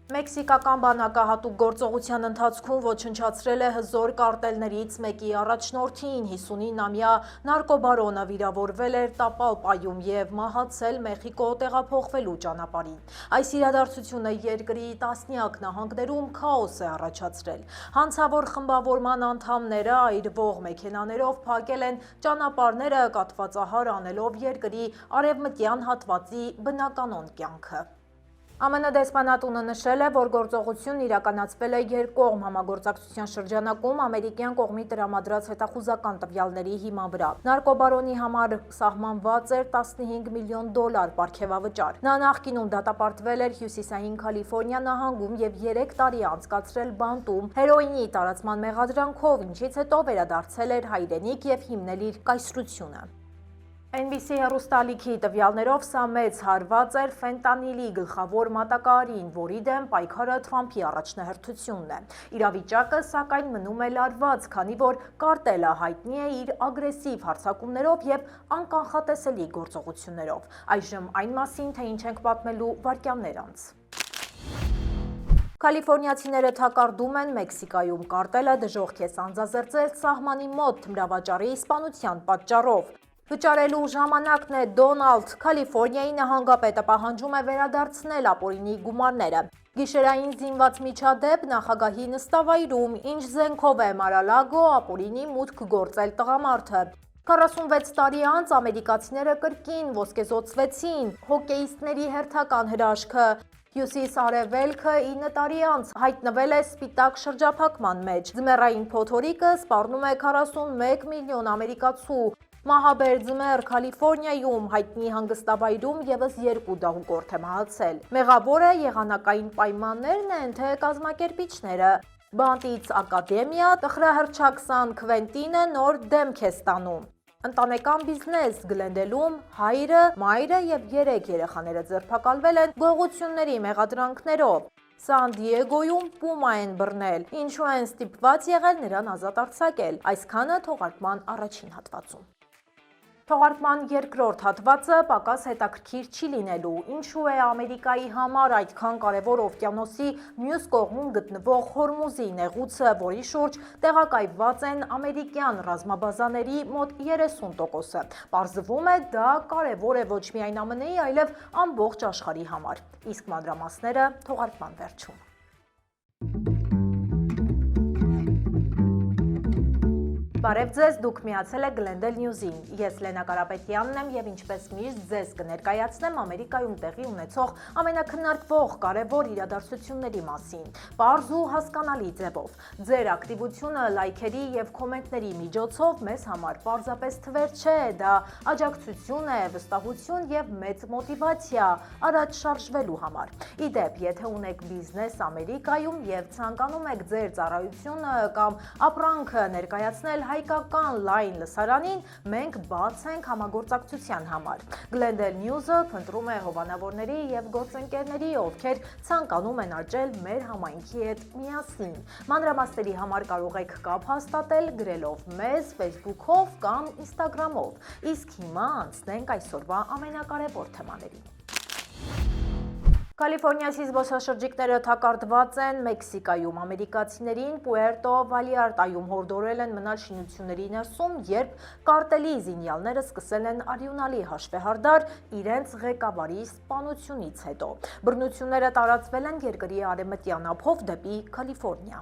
Մեքսիկական բանակը հատուկ գործողության ընթացքում ոչնչացրել է հզոր կարտելներից մեկի առաջնորդին, 59-ամյա նարկոբարոնը վիրավորվել էր տապալպայում և մահացել Մեխիկո տեղափոխվելու ճանապարհին։ Այս իրադարձությունը երկրի տասնյակ նահանգներում քաոս է առաջացրել։ Հանցավոր խմբավորման անդամները այրվող մեքենաներով փակել են ճանապարհները, կաթվածահար անելով երկրի արևմտյան հատվածի բնականոն կյանքը։ ԱՄՆ դեսպանատունը նշել է, որ գործողությունն իրականացվել է երկկողմ համագործակցության շրջանակում ամերիկյան կողմի տրամադրած հետախուզական տվյալների հիման վրա։ Նարկոբարոնի համար սահմանված էր $15 միլիոն պարգևավճար։ Նա նախկինում դատապարտվել էր Հյուսիսային Կալիֆոռնիա նահանգում և 3 տարի անցկացրել բանտում հերոինի տարածման մեղադրանքով, ինչից հետո վերադարձել էր հայրենիք և հիմնել իր կայսրությունը։ NBC հեռուստաալիքի տվյալներով սա մեծ հարված էր ֆենտանիլի գլխավոր մատակարարին, որի դեմ պայքարը Թրամփի առաջնահերթությունն է։ Իրավիճակը, սակայն, մնում է լարված, քանի որ կարտելը հայտնի է իր ագրեսիվ հարձակումներով և անկանխատեսելի գործողություններով։ Այժմ այն մասին, թե ինչ ենք պատմելու վայրկյաններ անց։ Կալիֆոռնիացիները թակարդում են Մեքսիկայում կարտելը դժոխք է սանձազերծել սահմանի մոտ թմրավաճառի սպանության պատճառով։ Վճարելու ժամանակն է, Դոնալդ։ Կալիֆոռնիայի նահանգապետը պահանջում է վերադարձնել ապօրինի գումարները։ Գիշերային զինված միջադեպ նախագահի նստավայրում, ինչ զենքով է Mar-a-Lago ապօրինի մուտք գործել տղամարդը։ 46 տարի անց ամերիկացիները կրկին ոսկեզօծվեցին հոկեյիստների հերթական հրաշքը։ Հյուսիս-արևելքը 9 տարի անց հայտնվել է սպիտակ շրջափակման մեջ։ Ձմեռային փոթորիկը սպառնում է 41 միլիոն ամերիկացու։ Մահաբեր ձմեռ Կալիֆոռնիայում, հայտնի հանգստավայրում ևս 2 դահուկորդ է մահացել։ Մեղավորը եղանակային պայմաններն են, թե կազմակերպիչները։ Բանտից ակադեմիա, տխրահռչակ Սան Քվենտինը նոր դեմք է ստանում։ Ընտանեկան բիզնես Գլենդելում հայրը, մայրը և 3 երեխաները ձերբակալվել են գողությունների մեղադրանքներով։ Սան Դիեգոյում պումա են բռնել, ինչու են ստիպված եղել նրան ազատ արձակել։ Այսքանը թողարկման առաջին հատվածում։ Թողարկման երկրորդ հատվածը պակաս հետաքրքիր չի լինելու։ Ինչու է Ամերիկայի համար այդքան կարևոր օվկիանոսի մյուս կողմում գտնվող Հորմուզի նեղուցը, որի շուրջ տեղակայված են ամերիկյան ռազմաբազաների մոտ 30%-ը։ Պարզվում է, դա կարևոր է ոչ միայն ԱՄՆ-ի, այլև ամբողջ աշխարհի համար։ Իսկ մանրամասները թողարկման վերջում։ Բարև ձեզ, դուք միացել եք Glendale News-ին։ Ես Լենա Կարապետյանն եմ և ինչպես միշտ ձեզ կներկայացնեմ Ամերիկայում տեղի ունեցող ամենաքննարկվող կարևոր իրադարձությունների մասին, պարզ ու հասկանալի ձևով։ Ձեր ակտիվությունը լայքերի և կոմենտների միջոցով մեզ համար պարզապես թվեր չէ, դա աջակցություն է, վստահություն և մեծ մոտիվացիա առաջ շարժվելու համար։ Ի դեպ, եթե ունեք բիզնես Ամերիկայում և ցանկանում եք ձեր ծառայությունը կամ ապրանքը ներկայացնել հայկական լայն լսարանին, մենք բաց ենք համագործակցության համար։ Glendale News-ը փնտրում է հովանավորների և գործընկերների, ովքեր ցանկանում են աճել մեր համայնքի հետ միասին։ Մանրամասների համար կարող եք կապ հաստատել գրելով մեզ Facebook-ով կամ Instagram-ով։ Իսկ հիմա անցնենք այսօրվա ամենակարևոր թեմաներին։ Կալիֆոռնիացի զբոսաշրջիկները թակարդված են Մեքսիկայում։ Ամերիկացիներին Պուերտո Վալյարտայում հորդորել են մնալ շինությունների ներսում, երբ կարտելի զինյալները սկսել են արյունալի հաշվեհարդար իրենց ղեկավարի սպանությունից հետո։ Բռնությունները տարածվել են երկրի արևմտյան ափով դեպի Կալիֆոռնիա։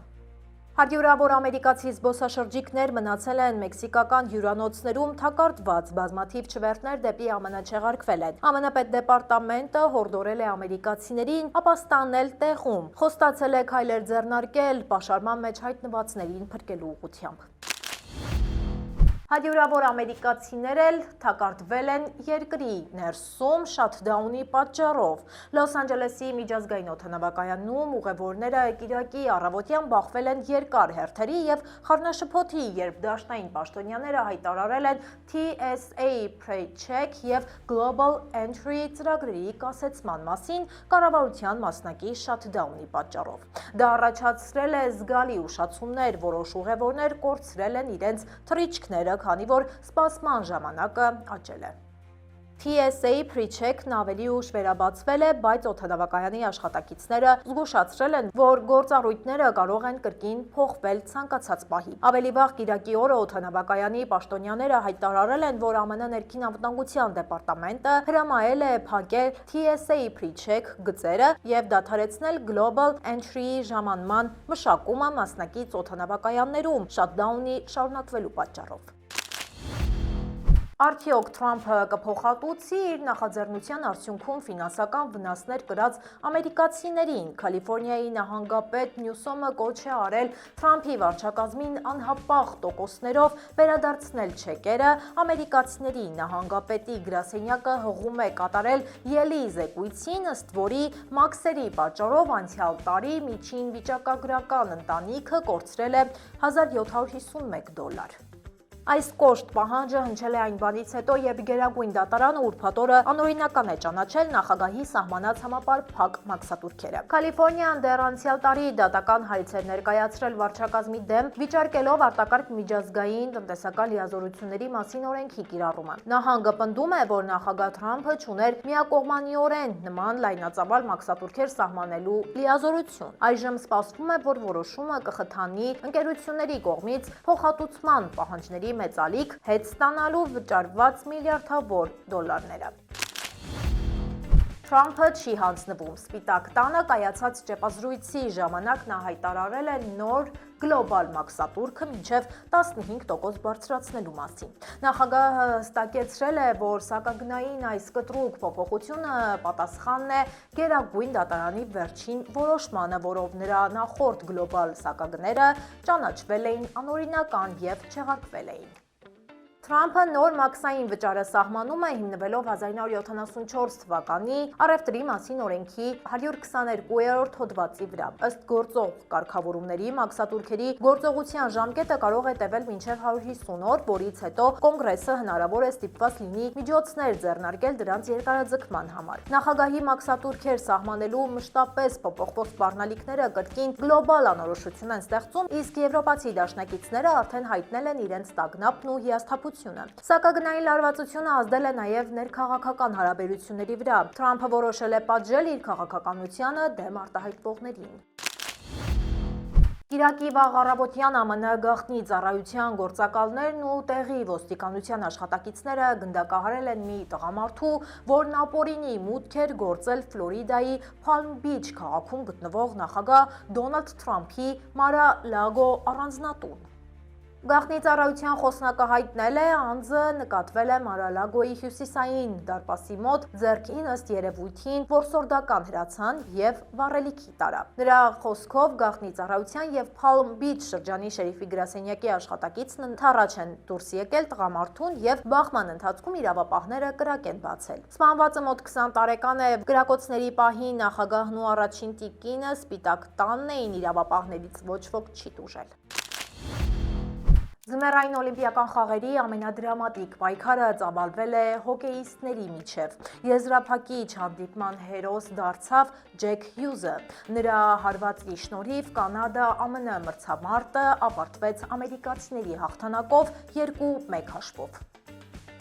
Հարյուրավոր ամերիկացի զբոսաշրջիկներ մնացել են մեքսիկական հյուրանոցներում թակարդված, բազմաթիվ չվերթներ դեպի ԱՄՆ չեղարկվել են։ ԱՄՆ պետդեպարտամենտը հորդորել է ամերիկացիներին ապաստանել տեղում, խոստացել է քայլեր ձեռնարկել պաշարման մեջ հայտնվածներին փրկելու ուղղությամբ։ Հարյուրավոր ամերիկացիներ էլ թակարդվել են երկրի ներսում շաթդաունի պատճառով։ Լոս Անջելեսի միջազգային օդանավակայանում ուղևորները կիրակի առավոտյան բախվել են երկար հերթերի և խառնաշփոթի, երբ դաշնային պաշտոնյաները հայտարարել են TSA PreCheck և Global Entry ծրագրերի կասեցման մասին կառավարության մասնակի շաթդաունի պատճառով։ Դա առաջացրել է զգալի ուշացումներ, որոշ ուղևորներ կորցրել են իրենց թռիչքները, քանի որ սպասման ժամանակը աճել է։ TSA Pre-Check-ն ավելի ուշ վերաբացվել է, բայց օդանավակայանի աշխատակիցները զգուշացրել են, որ գործառույթները կարող են կրկին փոխվել ցանկացած պահի։ Ավելի վաղ կիրակի օրը օդանավակայանի պաշտոնյաները հայտարարել են, որ ԱՄՆ ներքին անվտանգության դեպարտամենտը հրամայել է փակել TSA Pre-Check գծերը եւ դադարեցնել Global Entry-ի ժամանման մշակումը մասնակից օդանավակայաններում շաթդաունի շարունակվելու պատճառով։ Արդյոք Թրամփը կփոխհատուցի իր նախաձեռնության արդյունքում ֆինանսական վնասներ կրած ամերիկացիներին։ Կալիֆոռնիայի նահանգապետ Նյուսոմը կոչ է արել Թրամփի վարչակազմին անհապաղ տոկոսներով վերադարձնել չեկերը ամերիկացիների։ Նահանգապետի գրասենյակը հողում է կատարել ելի զեկույցին, ըստ որի մաքսերի պատճառով անցյալ տարի միջին վիճակագրական ընտանիքը կորցրել է $1751։ Այս կոշտ պահանջը հնչել է այն բանից հետո, երբ Գերագույն դատարանը ուրբաթ օրը անօրինական է ճանաչել նախագահի սահմանած համապարփակ մաքսատուրքերը։ Կալիֆոռնիան դեռ անցյալ տարի դատական հայց էր ներկայացրել վարչակազմի դեմ, վիճարկելով արտակարգ միջազգային տնտեսական լիազորությունների մասին օրենքի կիրառումը։ Նահանգը պնդում է, որ նախագահ Թրամփը չուներ միակողմանիորեն նման լայնածավալ մաքսատուրքեր սահմանելու լիազորություն։ Այժմ սպասվում է, որ որոշումը կխթանի ընկերությունների կողմից փոխհատուցման պահանջների մեծալիք հետ ստանալու վճարված միլիարդավոր դոլարները։ Թրամփը չի հանձնվում։ Սպիտակ տանը կայացած ճեպազրույցի ժամանակ նա հայտարարել է նոր գլոբալ մաքսատուրքը մինչև 15% բարձրացնելու մասին։ Նախագահը հստակեցրել է, որ սակագնային այս կտրուկ փոփոխությունը պատասխանն է Գերագույն դատարանի վերջին որոշմանը, որով նրա նախորդ գլոբալ սակագները ճանաչվել էին անօրինական եւ չեղարկվել էին։ Թրամփը նոր մաքսային վճարը սահմանում է հիմնվելով 1974 թվականի առևտրի մասին օրենքի 122-րդ հոդվածի վրա։ Ըստ գործող կարգավորումների մաքսատուրքերի գործողության ժամկետը կարող է տևել մինչև 150 օր, որից հետո Կոնգրեսը հնարավոր է ստիպված լինի միջոցներ ձեռնարկել դրանց երկարաձգման համար։ Նախագահի մաքսատուրքեր սահմանելու մշտապես փոփոխվող սպառնալիքները կրկին գլոբալ անորոշություն են ստեղծում, իսկ եվրոպացի դաշնակիցները արդեն հայտնել են իրենց տագնապն ու հիասթափությունը։ Սակագնային լարվածությունը ազդել է նաև ներքաղաքական հարաբերությունների վրա։ Թրամփը որոշել է պատժել իր քաղաքականությանը դեմ արտահայտվողներին։ Կիրակի վաղ առավոտյան ԱՄՆ գաղտնի ծառայության գործակալներն ու տեղի ոստիկանության աշխատակիցները գնդակահարել են մի տղամարդու, որն ապօրինի մուտք էր գործել Ֆլորիդայի Palm Beach քաղաքում գտնվող նախագահ Դոնալդ Թրամփի Mar-a-Lago առանձնատուն։ Գաղտնի ծառայության խոսնակը հայտնել է, անձը նկատվել է Mar-a-Lago-ի հյուսիսային դարպասի մոտ, ձեռքին ըստ երևույթին որսորդական հրացան եւ վառելիքի տարավ։ Նրա խոսքով գաղտնի ծառայության եւ Palm Beach շրջանի շերիֆի գրասենյակի աշխատակիցն ընդառաջ են դուրս եկել տղամարդուն եւ բախման ընթացքում իրավապահները կրակ են բացել։ Սպանվածը մոտ 20 տարեկան է, գրակոծների պահին նախագահն ու առաջին տիկինը սպիտակ տանն էին, իրավապահներից ոչ ոք չի տուժել։ Ձմեռային օլիմպիական խաղերի ամենադրամատիկ պայքարը ծավալվել է հոկեիստների միջև։ Եզրափակիչ հանդիպման հերոս դարձավ Ջեք Հյուզը։ Նրա հարվածի շնորհիվ Կանադա-ԱՄՆ մրցամարտը ավարտվեց ամերիկացիների հաղթանակով 2-1 հաշվով։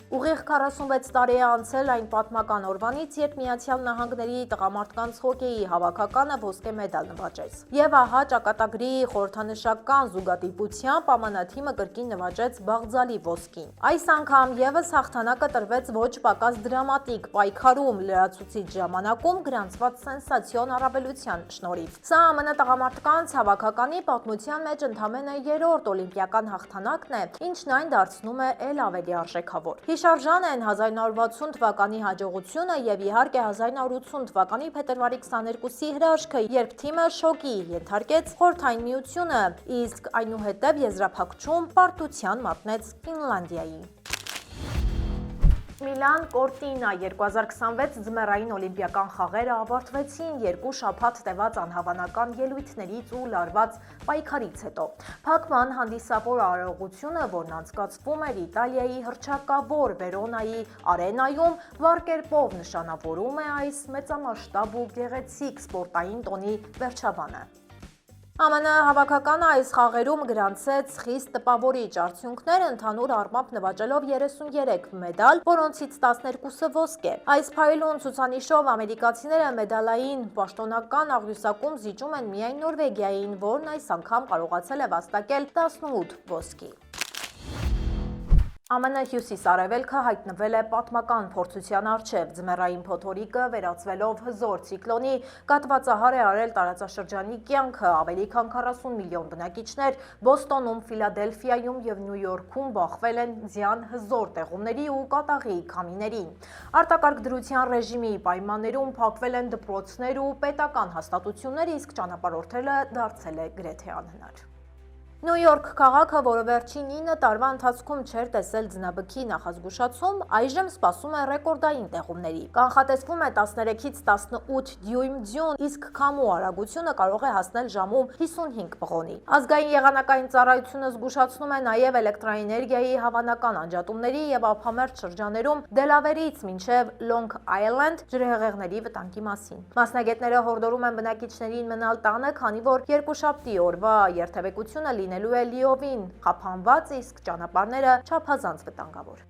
Ուղիղ 46 տարի է անցել այն պատմական օրվանից, երբ Միացյալ Նահանգների տղամարդկանց հոկեյի հավաքականը ոսկե մեդալ նվաճեց։ Եվ ահա ճակատագրի խորհրդանշական զուգադիպությամբ ԱՄՆ թիմը կրկին նվաճեց բաղձալի ոսկին։ Այս անգամ եւս հաղթանակը տրվեց ոչ պակաս դրամատիկ պայքարում, լրացուցիչ ժամանակում գրանցված սենսացիոն առավելության շնորհիվ։ Սա ԱՄՆ տղամարդկանց հավաքականի պատմության մեջ ընդամենը 3-րդ օլիմպիական հաղթանակն է, ինչն այն դարձնում է ել ավելի արժեքավոր։ Հիշարժան են 1960 թվականի հաջողությունը եւ իհարկե 1980 թվականի փետրվարի 22-ի հրաշքը, երբ թիմը շոկի ենթարկեց Խորհրդային Միությունը, իսկ այնուհետև եզրափակչում պարտության մատնեց Ֆինլանդիայի։ Միլան Կորտինա 2026 ձմեռային օլիմպիական խաղերը ավարտվեցին 2 շաբաթ տևած անհավանական ելույթներից ու լարված պայքարից հետո։ Փակման հանդիսավոր արարողությունը, որն անցկացվում էր Իտալիայի հռչակավոր Վերոնայի արենայում, վառ կերպով նշանավորում է այս մեծամասշտաբ ու գեղեցիկ սպորտային տոնի վերջաբանը։ ԱՄՆ հավաքականը այս խաղերում գրանցեց խիստ տպավորիչ արդյունքներ, ընդհանուր առմամբ նվաճելով 33 մեդալ, որոնցից 12-ը ոսկե։ Այս փայլուն ցուցանիշով ամերիկացիները մեդալային պաշտոնական աղյուսակում զիջում են միայն Նորվեգիային, որն այս անգամ կարողացել է վաստակել 18 ոսկի։ ԱՄՆ հյուսիս-արևելքը հայտնվել է պատմական փորձության առջև։ Ձմեռային փոթորիկը վերածվելով հզոր ցիկլոնի կաթվածահար է արել տարածաշրջանի կյանքը, ավելի քան 40 միլիոն բնակիչներ Բոստոնում, Ֆիլադելֆիայում և Նյու Յորքում բախվել են ձյան հզոր տեղումների ու կատաղի քամիներին։ Արտակարգ դրության ռեժիմի պայմաններում փակվել են դպրոցներ ու պետական հաստատություններ, իսկ ճանապարհորդելը դարձել է գրեթե անհնար։ Նյու Յորք քաղաքը, որը վերջին 9 տարվա ընթացքում չէր տեսել ձնաբքի նախազգուշացում, այժմ սպասում է ռեկորդային տեղումների։ Կանխատեսվում է 13-ից 18 դյույմ ձյուն, իսկ քամու արագությունը կարող է հասնել ժամում 55 մղոնի։ Ազգային եղանակային ծառայությունը զգուշացնում է նաև էլեկտրաէներգիայի հավանական անջատումների եւ ափամերձ շրջաներում Դելավերից մինչև Լոնգ Այլենդ ջրհեղեղների վտանգի մասին։ Մասնագետները հորդորում են բնակիչներին մնալ տանը, քանի որ երկուշաբթի օրվա երթևեկությունը լինելու է լիովին խափանված, իսկ ճանապարհները չափազանց վտանգավոր։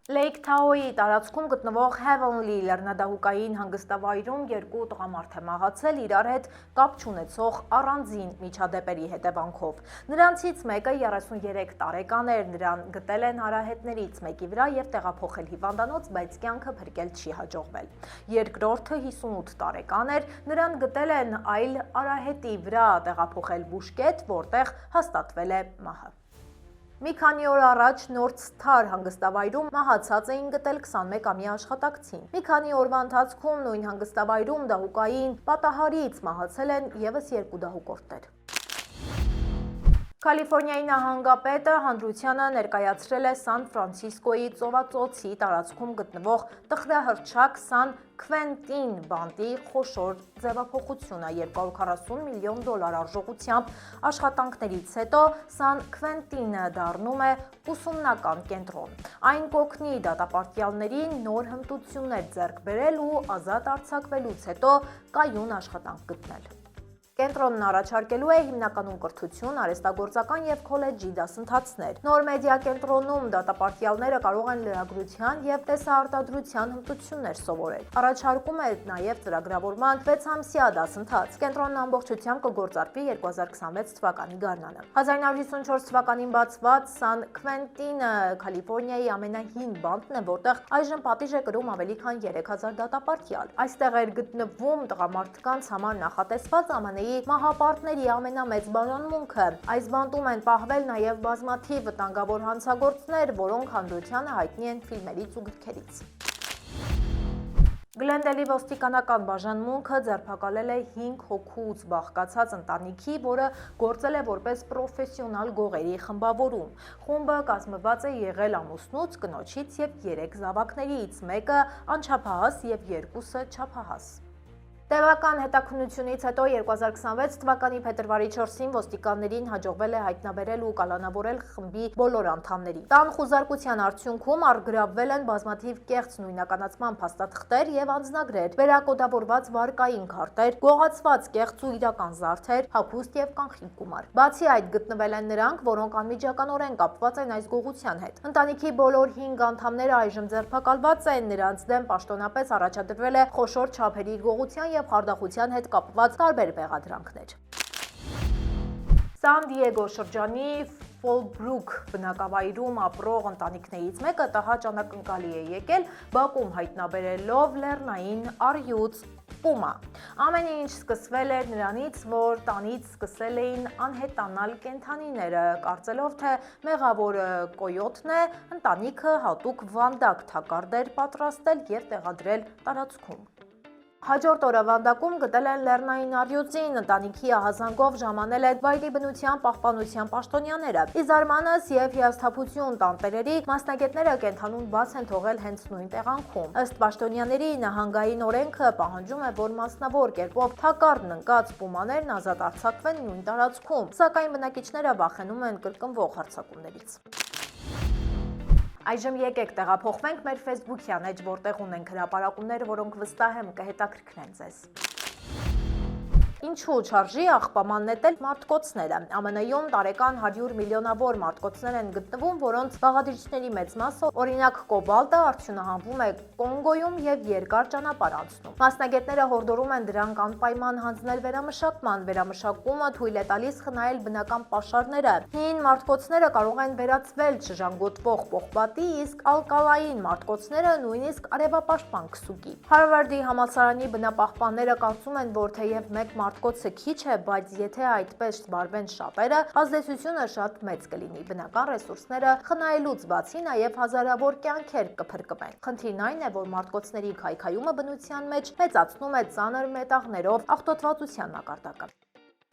Լեյք Թաոյի տարածքում գտնվող Heavenly լեռնադահուկային հանգստավայրում երկու տղամարդ է մահացել իրար հետ կապ չունեցող առանձին միջադեպերի հետևանքով։ Նրանցից մեկը 33 տարեկան էր, նրան գտել են արահետներից մեկի վրա եւ տեղափոխել հիվանդանոց, բայց կյանքը փրկել չի հաջողվել։ Երկրորդը 58 տարեկան էր, նրան գտել են այլ արահետի վրա տեղափոխել բուժկետ, որտեղ հաստատվել է մահը։ Մի քանի օր առաջ North Star հանգստավայրում մահացած էին գտել 21-ամյա աշխատակցին։ Մի քանի օրվա ընթացքում նույն հանգստավայրում դահուկային պատահարից մահացել են ևս երկու դահուկորդներ։ Կալիֆորնիայի նահանգապետը հանրությանը ներկայացրել է Սան Ֆրանցիսկոյի ծովածոցի տարածքում գտնվող տխրահռչակ Սան Քվենտին բանտի խոշոր ձևափոխությունը 240 միլիոն դոլար արժողությամբ աշխատանքներից հետո Սան Քվենտինը դառնում է ուսումնական կենտրոն։ Այն կօգնի դատապարտյալներին նոր հմտություններ ձեռք բերել ու ազատ արձակվելուց հետո կայուն աշխատանք գտնել։ Կենտրոնն առաջարկելու է հիմնականում կրթություն, արհեստագործական և քոլեջի դասընթացներ։ Նոր մեդիա կենտրոնում դատապարտյալները կարող են լրագրության և տեսաարտադրության հմտություններ սովորել։ Առաջարկում է նաև ծրագրավորման 6-ամսյա դասընթաց։ Կենտրոնն ամբողջությամբ կգործարկվի 2026 թվականի գարնանը։ 1954 թվականին բացված Սան Քվենտինը Կալիֆորնիայի ամենահին բանտն է, որտեղ այժմ պատիժ է կրում ավելի քան 3000 դատապարտյալ։ Այստեղ էր գտնվում տղամարդկանց համար նախատեսված ԱՄՆ-ի մահապարտների ամենամեծ բաժանմունքը։ Այս բանտում են պահվել նաև բազմաթիվ վտանգավոր հանցագործներ, որոնք հանրությանը հայտնի են ֆիլմերից ու գրքերից։ Գլենդելի ոստիկանական բաժանմունքը ձերբակալել է 5 հոգուց բաղկացած ընտանիքի, որը գործել է որպես պրոֆեսիոնալ գողերի խմբավորում։ Խումբը կազմված է եղել ամուսնուց, կնոջից և 3 զավակներից, մեկը անչափահաս և 2-ը չափահաս։ Տևական հետաքննությունից հետո 2026 թվականի փետրվարի 4-ին ոստիկաններին հաջողվել է հայտնաբերել ու կալանավորել խմբի բոլոր անդամներին։ Տան խուզարկության արդյունքում առգրավվել են բազմաթիվ կեղծ նույնականացման փաստաթղթեր և անձնագրեր, վերակոդավորված վարկային քարտեր, գողացված կեղծ ու իրական զարդեր, հագուստ և կանխիկ գումար։ Բացի այդ, գտնվել են նրանք, որոնք անմիջականորեն կապված են այս գողության հետ։ Ընտանիքի բոլոր 5 անդամները այժմ ձերբակալված են, նրանց դեմ պաշտոնապես առաջադրվել է խոշոր չափերի գողության և խարդախության հետ կապված տարբեր մեղադրանքներ։ Սան Դիեգո շրջանի Ֆոլբրուք բնակավայրում ապրող ընտանիքներից մեկը տհաճ անակնկալի է եկել բակում հայտնաբերելով լեռնային առյուծ պումա։ Ամեն ինչ սկսվել էր նրանից, որ տանից սկսել էին անհետանալ կենդանիները, կարծելով, թե մեղավորը կոյոտն է, ընտանիքը հատուկ վանդակ թակարդ էր պատրաստել և տեղադրել տարածքում։ Հաջորդ օրը վանդակում գտել են լեռնային առյուծին, ընտանիքի ահազանգով ժամանել է վայրի բնության պահպանության պաշտոնյաները։ Ի զարմանս և հիասթափություն տան տերերի, մասնագետները կենդանուն բաց են թողել հենց նույն տեղանքում։ Ըստ պաշտոնյաների, նահանգային օրենքը պահանջում է, որ մասնավոր կերպով թակարդն ընկած պումաներն ազատ արձակվեն նույն տարածքում, սակայն բնակիչները վախենում են կրկնվող հարձակումներից։ Այժմ եկեք տեղափոխվենք մեր Facebook-յան էջ, որտեղ ունենք հրապարակումներ, որոնք վստահ եմ կհետաքրքրեն ձեզ։ Ինչու չարժի աղբաման նետել մարտկոցները։ ԱՄՆ-ում տարեկան 100 միլիոնավոր մարտկոցներ են գտնվում, որոնց բաղադրիչների մեծ մասը, օրինակ կոբալտը, արդյունահանվում է Կոնգոյում եւ երկար ճանապարհ անցնում։ Մասնագետները հորդորում են դրանք անպայման հանձնել վերամշակման։ Վերամշակումը թույլ է տալիս խնայել բնական պաշարները։ Հին մարտկոցները կարող են վերածվել չժանգոտվող պողպատի, իսկ ալկալային մարտկոցները նույնիսկ արևապաշտպան քսուկի։ Հարվարդի համալսարանի բնապահպանները կարծում են, որ թեև մեկ մարտկոցը քիչ է, բայց եթե այդպես վարվեն շատերը, ազդեցությունը շատ մեծ կլինի։ Բնական ռեսուրսները խնայելուց բացի նաև հազարավոր կյանքեր կփրկվեն։ Խնդիրն այն է, որ մարտկոցների քայքայումը բնության մեջ մեծացնում է ծանր մետաղներով աղտոտվածության մակարդակը։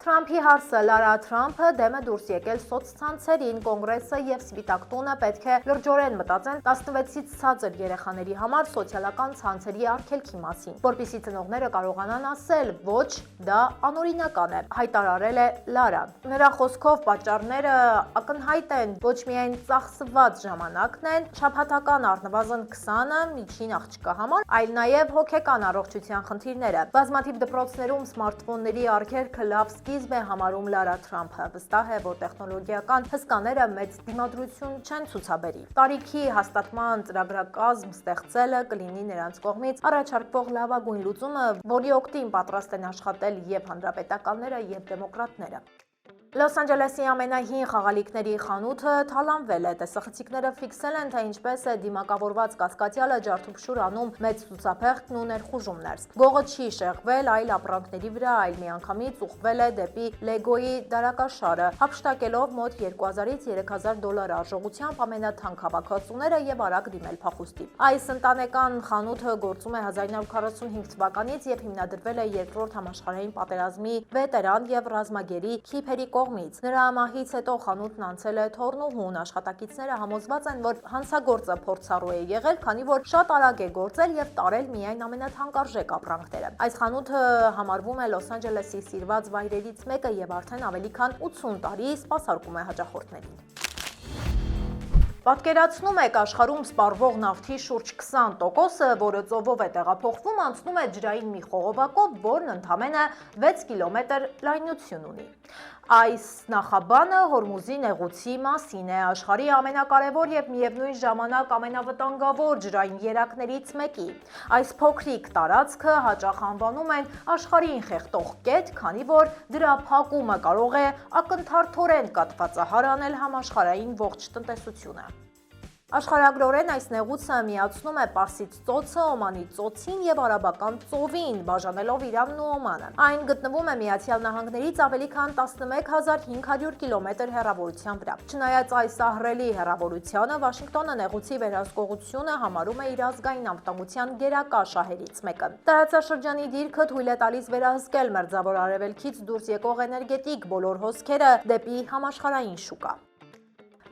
Թրամփի հարսը Լարա Թրամփը դեմ է դուրս եկել սոցցանցերին, Կոնգրեսը եւ Սպիտակ տունը պետք է լրջորեն մտածեն 16-ից ցածր երեխաների համար սոցիալական ցանցերի արգելքի մասին, որպեսզի ծնողները կարողանան ասել ոչ, դա անօրինական է, հայտարարել է Լարան։ Նրա խոսքով պատճառները ակնհայտ են, ոչ միայն ծախսված ժամանակն են, շաբաթական առնվազն 20-ը միջին աղջկա համար, այլ նաեւ հոգեկան առողջության խնդիրները։ Բազմաթիվ դպրոցներում սմարթֆոնների արգելքը լավ սկիզբ է համարում Լարա Թրամփը, վստահ է, որ տեխնոլոգիական հսկաները մեծ դիմադրություն չեն ցուցաբերի։ Տարիքի հաստատման ծրագրակազմ ստեղծելը կլինի նրանց կողմից առաջարկվող լավագույն լուծումը, որի օգտին պատրաստ են աշխատել եւ հանրապետականները եւ դեմոկրատները։ Լոս Անջելեսի ամենահին խաղալիքների խանութը թալանվել է։ Տեսախցիկները ֆիքսել են, թե ինչպես է դիմակավորված կասկածյալը ջարդուփշուր անում մեծ ցուցափեղկն ու ներխուժումներ։ Գողը չի շեղվել այլ ապրանքների վրա, այլ միանգամից ուղղվել է դեպի Լեգոյի դարակաշարը, հափշտակելով մոտ 2000-ից 3000 դոլար արժողությամբ ամենաթանկ հավաքածուները եւ արագ դիմել փախուստի։ Այս ընտանեկան խանութը գործում է 1945 թվականից եւ հիմնադրվել է Երկրորդ համաշխարհային պատերազմի վետերան եւ ռազմագերի Քիփերի կողմից։ Նրա մահից հետո խանութն անցել է թորնուհուն։ Աշխատակիցները համոզված են, որ հանցագործը փորձառու է եղել, քանի որ շատ արագ է գործել եւ տարել միայն ամենաթանկարժեք ապրանքները։ Այս խանութը համարվում է Լոս Անջելեսի սիրված վայրերից մեկը եւ արդեն ավելի քան 80 տարի սպասարկում է հաճախորդներին։ Պատկերացնում եք, աշխարհում սպառվող նավթի շուրջ 20%-ը, որը ծովով է տեղափոխվում, անցնում է ջրային մի խողովակով, որն ընդամենը 6 կիլոմետր լայնություն ունի։ Այս նախաբանը Հորմուզի նեղուցի մասին է, աշխարհի ամենակարևոր եւ միևնույն ժամանակ ամենավտանգավոր ջրային երակներից մեկի։ Այս փոքրիկ տարածքը հաճախ անվանում են աշխարհին խեղդող կետ, քանի որ դրա փակումը կարող է ակնթարթորեն կաթվածահար անել համաշխարհային ողջ տնտեսությունը։ Աշխարհագրորեն այս նեղուցը միացնում է Պարսից ծոցը, Օմանի ծոցին եւ Արաբական ծովին, բաժանելով Իրանն ու Օմանը։ Այն գտնվում է Միացյալ Նահանգներից ավելի քան 11500 կիլոմետր հեռավորության վրա։ Չնայած այս ահռելի հեռավորությանը, Վաշինգտոնը նեղուցի վերահսկողությունը համարում է իր ազգային անվտանգության գերակա շահերից մեկը։ Տարածաշրջանի դիրքը թույլ է տալիս վերահսկել Մերձավոր Արևելքից դուրս եկող էներգետիկ բոլոր հոսքերը դեպի համաշխարհային շուկա։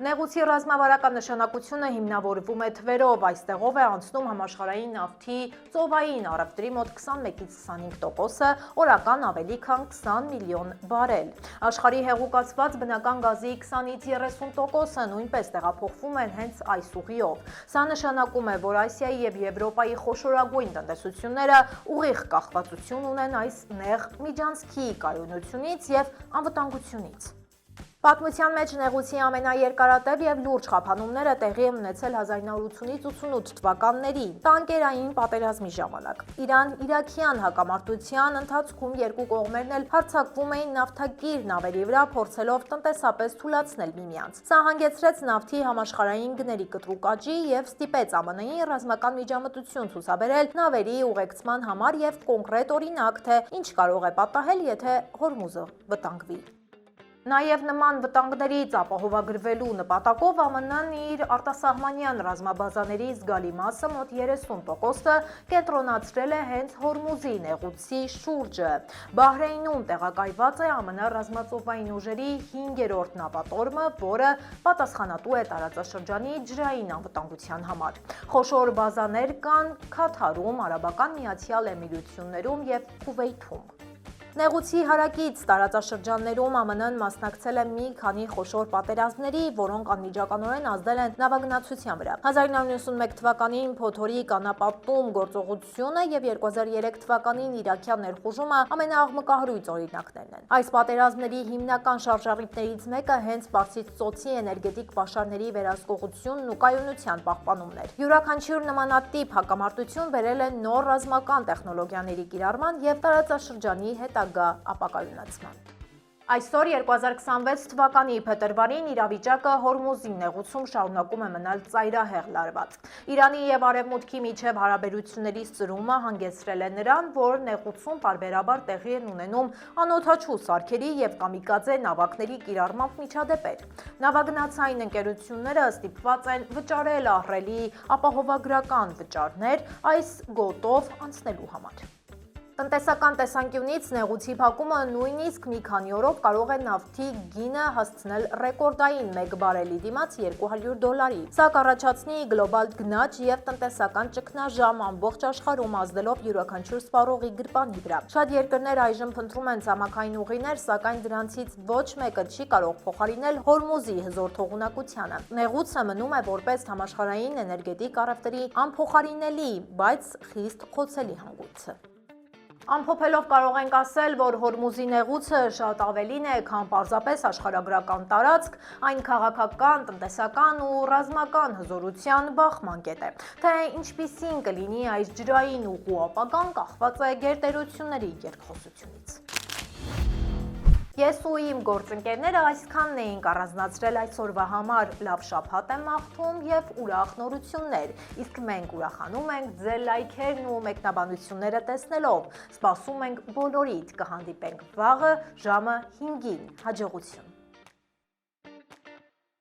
Նեղուցի ռազմավարական նշանակությունը հիմնավորվում է թվերով, այստեղով է անցնում համաշխարհային նավթի ծովային առևտրի մոտ 21-ից 25%-ը, օրական ավելի քան 20 միլիոն բարել։ Աշխարհի հեղուկացված բնական գազի 20-ից 30%-ը նույնպես տեղափոխվում են հենց այս ուղիով։ Սա նշանակում է, որ Ասիայի եւ Եվրոպայի խոշորագույն տնտեսությունները ուղիղ կախվածություն ունեն այս նեղ միջանցքի կայունությունից եւ անվտանգությունից։ Պատմության մեջ նեղուցի ամենաերկարատև եւ լուրջ խափանումները տեղի են ունեցել 1980-ից 88 թվականներին տանկերային պատերազմի ժամանակ։ Իրան-իրաքյան հակամարտության ընթացքում երկու կողմերն էլ հարձակվում էին նավթակիր նավերի վրա, փորձելով տնտեսապես թուլացնել միմյանց։ Սա հանգեցրեց նավթի համաշխարհային գների կտրուկ աճի եւ ստիպեց ԱՄՆ-ին ռազմական միջամտություն ցուցաբերել նավերի ուղեկցման համար եւ կոնկրետ օրինակ, թե ինչ կարող է պատահել, եթե Հորմուզը վտանգվի։ Նաև նման վտանգներից ապահովագրվելու նպատակով ԱՄՆ-ն իր արտասահմանյան ռազմաբազաների զգալի մասը մոտ 30%-ը կենտրոնացրել է հենց Հորմուզի նեղուցի շուրջը։ Բահրեյնում տեղակայված է ԱՄՆ ռազմածովային ուժերի 5-րդ նավատորմը, որը պատասխանատու է տարածաշրջանի ջրային անվտանգության համար։ Խոշոր բազաներ կան Քաթարում, Արաբական Միացյալ Էմիրություններում եւ Քուվեյթում։ Նեղուցի հարակից տարածաշրջաններում ԱՄՆ-ն մասնակցել է մի քանի խոշոր պատերազմների, որոնք անմիջականորեն ազդել են նավագնացության վրա։ 1991 թվականին փոթորիկ անապատում գործողությունը եւ 2003 թվականին իրաքյան ներխուժումը ամենաաղմկահարույց օրինակներն են։ Այս պատերազմների հիմնական շարժառիթներից մեկը հենց Պարսից ծոցի էներգետիկ պաշարների վերահսկողությունն ու կայունության պահպանումն էր։ Յուրաքանչյուր նմանատիպ հակամարտություն բերել է նոր ռազմական տեխնոլոգիաների կիրառման եւ տարածաշրջանի հետագա ապակայունացման։ Այսօր 2026 թվականի փետրվարին իրավիճակը Հորմուզի նեղուցում շարունակում է մնալ ծայրահեղ լարված։ Իրանի եւ Արևմուտքի միջև հարաբերությունների սրումը հանգեցրել է նրան, որ նեղուցում պարբերաբար տեղի են ունենում անօդաչու սարքերի եւ կամիկաձե նավակների կիրառմամբ միջադեպեր։ Նավագնացային ընկերությունները ստիպված են վճարել ահռելի ապահովագրական վճարներ այս գոտով անցնելու համար։ Տնտեսական տեսանկյունից նեղուցի փակումը նույնիսկ մի քանի օրով կարող է նավթի գինը հասցնել ռեկորդային 1 բարելի դիմաց $200։ Սա կառաջացնի գլոբալ գնաճ եւ տնտեսական ճգնաժամ ամբողջ աշխարհում ազդելով յուրաքանչյուր սպառողի գրպանի վրա։ Շատ երկրներ այժմ փնտրում են ցամաքային ուղիներ, սակայն դրանցից ոչ մեկը չի կարող փոխարինել Հորմուզի հզոր թողունակությանը։ Նեղուցը մնում է որպես համաշխարհային էներգետիկ առևտրի անփոխարինելի, բայց խիստ խոցելի հանգույց։ Ամփոփելով կարող ենք ասել, որ Հորմուզի նեղուցը շատ ավելին է, քան պարզապես աշխարհագրական տարածք, այն քաղաքական, տնտեսական ու ռազմական հզորության բախման կետ է։ Թե ինչպիսին կլինի այս ջրային ուղու ապագան, կախված է գերտերությունների երկխոսությունից։ Ես ու իմ գործընկերները այսքանն էինք առանձնացրել այսօրվա համար, լավ շաբաթ եմ մաղթում եւ ուրախ նորություններ, իսկ մենք ուրախանում ենք ձեր լայքերն ու մեկնաբանությունները տեսնելով, սպասում ենք բոլորիդ, կհանդիպենք վաղը ժամը 5-ին, հաջողություն։